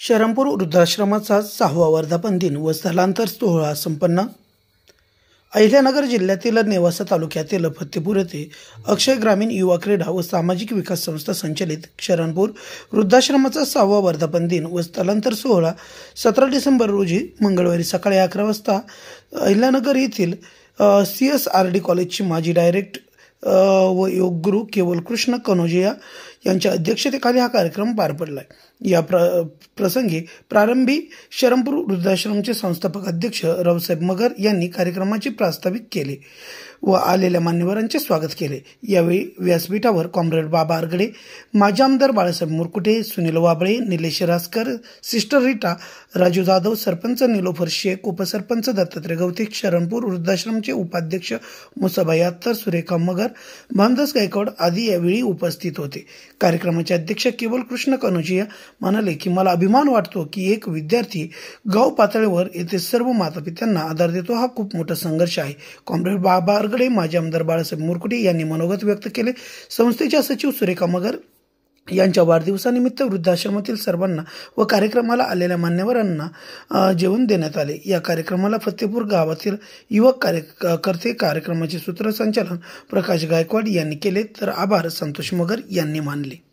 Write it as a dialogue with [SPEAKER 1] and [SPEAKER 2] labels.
[SPEAKER 1] शरणपूर वृद्धाश्रमाचा 6वा वर्धापन दिन व स्थलांतर सोहळा संपन्न। अहिल्यानगर जिल्ह्यातील नेवासा तालुक्यातील फत्तेपूर येथे अक्षय ग्रामीण युवा क्रीडा व सामाजिक विकास संस्था संचलित शरणपूर वृद्धाश्रमाचा 6वा वर्धापन दिन व स्थलांतर सोहळा 17 डिसेंबर रोजी मंगळवारी सकाळी 11 वाजता अहिल्यानगर येथील CSRD कॉलेजचे माजी डायरेक्टर व योगगुरू केवल कृष्ण कनोजिया यांच्या अध्यक्षतेखाली हा कार्यक्रम पार पडला। या प्रसंगी प्रारंभी शरणपूर वृद्धाश्रमचे संस्थापक अध्यक्ष रावसाहेब मगर यांनी कार्यक्रमाचे प्रास्ताविक केले व आलेल्या मान्यवरांचे स्वागत केले। यावेळी व्यासपीठावर कॉम्रेड बाबा आरगडे, माजी आमदार बाळासाहेब मुरकुटे, सुनील वाबळे, निलेश रासकर, सिस्टर रीटा, राजू जाधव, सरपंच निलोफर शेख, उपसरपंच दत्तात्रय गवते, शरणपूर वृद्धाश्रमचे उपाध्यक्ष मुसाबाई अत्तर, सुरेखा मगर, भानदास गायकवाड आदी यावेळी उपस्थित होते। कार्यक्रमाचे अध्यक्ष केवल कृष्ण कनोजिया म्हणाले की मला अभिमान वाटतो की एक विद्यार्थी गाव पातळीवर येथे सर्व मातापित्यांना आधार देतो, हा खूप मोठा संघर्ष आहे। कॉम्रेड बाबा आरगडे, माजी आमदार बाळासाहेब मुरकुटे यांनी मनोगत व्यक्त केले। संस्थेच्या सचिव सुरेखा मगर यांच्या वाढदिवसानिमित्त वृद्धाश्रमातील सर्वांना व कार्यक्रमाला आलेल्या मान्यवरांना जेवण देण्यात आले। या कार्यक्रमाला फत्तेपूर गावातील युवक कार्यकर्ते, कार्यक्रमाचे सूत्रसंचालन प्रकाश गायकवाड यांनी केले तर आभार संतोष मगर यांनी मानले।